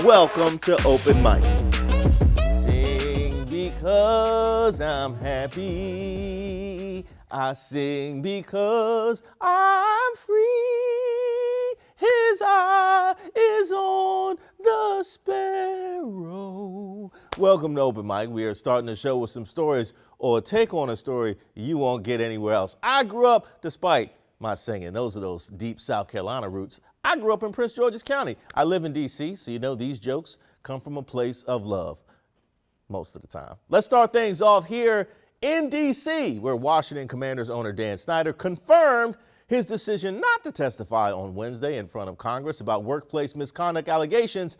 Welcome to Open Mic. Sing because I'm happy. I sing because I'm free. His eye is on the sparrow. Welcome to Open Mic. We are starting the show with some stories or a take on a story you won't get anywhere else. I grew up, despite my singing, those are those deep South Carolina roots. I grew up in Prince George's County. I live in D.C., so you know these jokes come from a place of love most of the time. Let's start things off here in D.C., where Washington Commanders owner Dan Snyder confirmed his decision not to testify on Wednesday in front of Congress about workplace misconduct allegations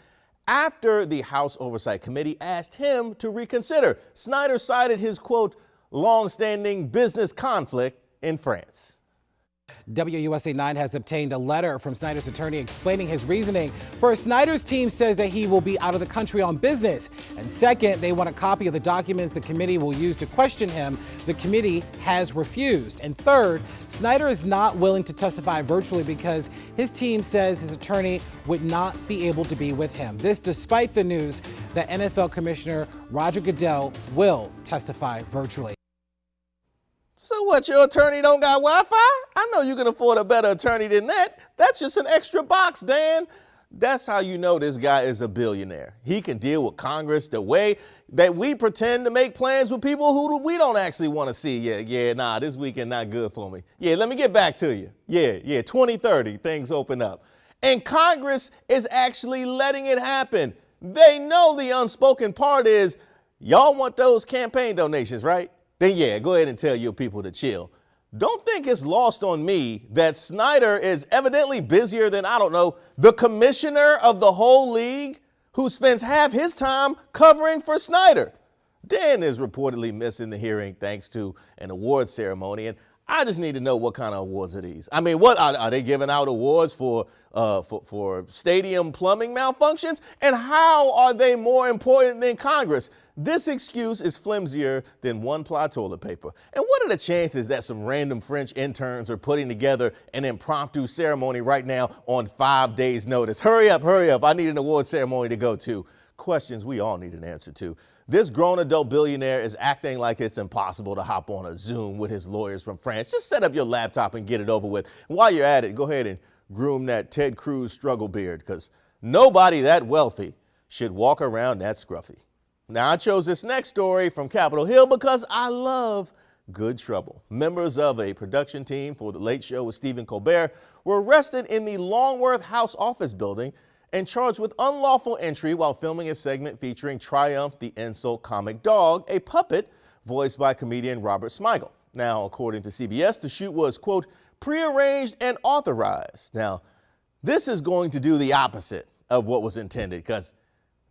after the House Oversight Committee asked him to reconsider. Snyder cited his, quote, long-standing business conflict in France. WUSA 9 has obtained a letter from Snyder's attorney explaining his reasoning. First, Snyder's team says that he will be out of the country on business. And second, they want a copy of the documents the committee will use to question him. The committee has refused. And third, Snyder is not willing to testify virtually because his team says his attorney would not be able to be with him. This despite the news that NFL Commissioner Roger Goodell will testify virtually. So what, your attorney don't got Wi-Fi? I know you can afford a better attorney than that. That's just an extra box, Dan. That's how you know this guy is a billionaire. He can deal with Congress the way that we pretend to make plans with people who we don't actually want to see. Yeah, this weekend not good for me. Yeah, let me get back to you. Yeah, 2030, things open up. And Congress is actually letting it happen. They know the unspoken part is, y'all want those campaign donations, right? Then yeah, go ahead and tell your people to chill. Don't think it's lost on me that Snyder is evidently busier than, I don't know, the commissioner of the whole league who spends half his time covering for Snyder. Dan is reportedly missing the hearing thanks to an awards ceremony, and I just need to know what kind of awards are these. I mean, what are they giving out awards for stadium plumbing malfunctions? And how are they more important than Congress? This excuse is flimsier than one-ply toilet paper. And what are the chances that some random French interns are putting together an impromptu ceremony right now on 5 days' notice? Hurry up. I need an award ceremony to go to. Questions we all need an answer to. This grown adult billionaire is acting like it's impossible to hop on a Zoom with his lawyers from France. Just set up your laptop and get it over with. And while you're at it, go ahead and groom that Ted Cruz struggle beard, because nobody that wealthy should walk around that scruffy. Now, I chose this next story from Capitol Hill because I love good trouble. Members of a production team for The Late Show with Stephen Colbert were arrested in the Longworth House office building and charged with unlawful entry while filming a segment featuring Triumph the Insult Comic Dog, a puppet voiced by comedian Robert Smigel. Now, according to CBS, the shoot was, quote, prearranged and authorized. Now, this is going to do the opposite of what was intended, because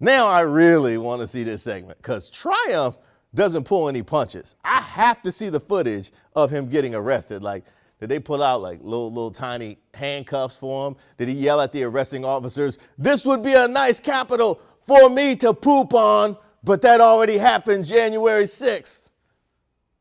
now I really want to see this segment, because Triumph doesn't pull any punches. I have to see the footage of him getting arrested. Like, did they pull out like little tiny handcuffs for him? Did he yell at the arresting officers, "This would be a nice Capitol for me to poop on, but that already happened January 6th.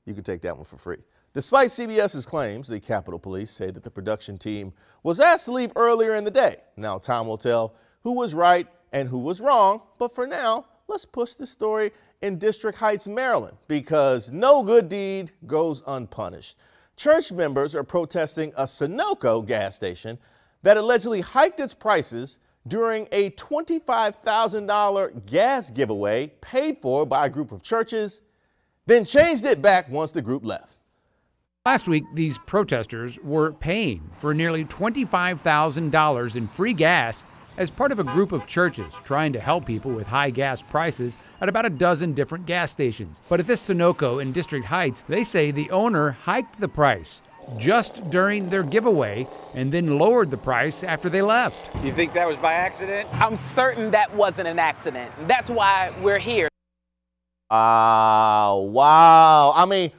You can take that one for free. Despite CBS's claims, the Capitol Police say that the production team was asked to leave earlier in the day. Now time will tell who was right and who was wrong, but for now, let's push this story in District Heights, Maryland, because no good deed goes unpunished. Church members are protesting a Sunoco gas station that allegedly hiked its prices during a $25,000 gas giveaway paid for by a group of churches, then changed it back once the group left. Last week, these protesters were paying for nearly $25,000 in free gas as part of a group of churches trying to help people with high gas prices at about a dozen different gas stations. But at this Sunoco in District Heights, they say the owner hiked the price just during their giveaway and then lowered the price after they left. You think that was by accident? I'm certain that wasn't an accident. That's why we're here. Wow. I mean,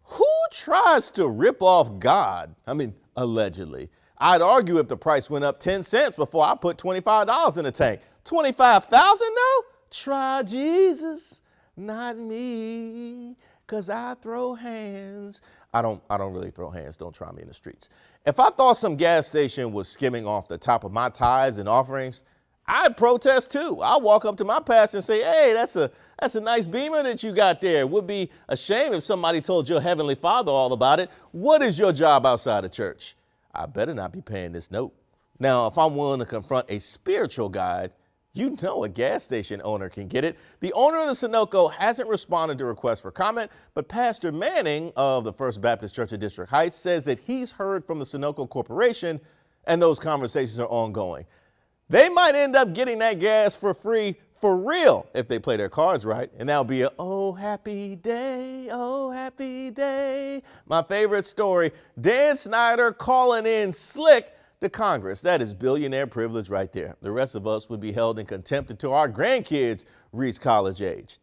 who tries to rip off God? I mean, allegedly. I'd argue if the price went up 10 cents before I put $25 in the tank. $25,000 though? Try Jesus, not me, 'cause I throw hands. I don't really throw hands. Don't try me in the streets. If I thought some gas station was skimming off the top of my tithes and offerings, I'd protest too. I'll walk up to my pastor and say, hey, that's a nice Beamer that you got there. It would be a shame if somebody told your Heavenly Father all about it. What is your job outside of church? I better not be paying this note. Now, if I'm willing to confront a spiritual guide, you know a gas station owner can get it. The owner of the Sunoco hasn't responded to requests for comment, but Pastor Manning of the First Baptist Church of District Heights says that he's heard from the Sunoco Corporation and those conversations are ongoing. They might end up getting that gas for free for real if they play their cards right, and that'll be a oh happy day, oh happy day. My favorite story, Dan Snyder calling in slick to Congress. That is billionaire privilege right there. The rest of us would be held in contempt until our grandkids reach college age.